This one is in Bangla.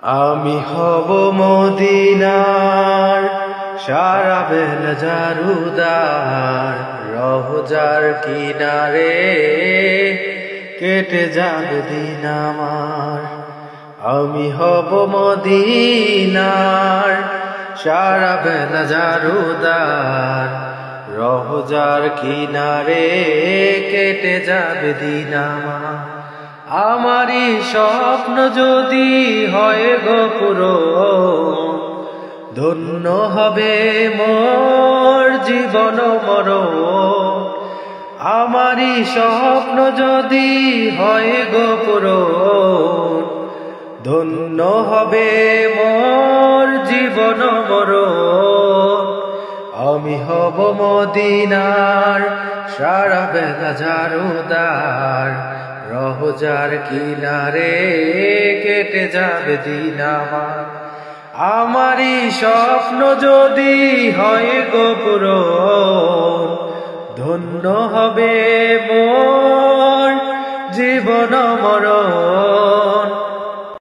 আমি হব মদিনার সারা বেলা জারুদার, রওজার কিনারে কেটে যাবে দিন আমার। আমি হব মদিনার সারা বেলা জারুদার, রওজার কিনারে কেটে যাবে দিন আমার। আমারই স্বপ্ন যদি হয় গো পূরণ, ধন্য হবে মোর জীবন মরণ। আমারই স্বপ্ন যদি হয় গো পূরণ, ধন্য হবে মোর জীবন মরণ। আমি হব মদিনার সারা বেলা জারুদার, রওজার কিনারে কেটে যাবে দিন আমার। আমারই স্বপ্ন যদি হয় গো পূরণ, ধন্য হবে মোর জীবন মরণ।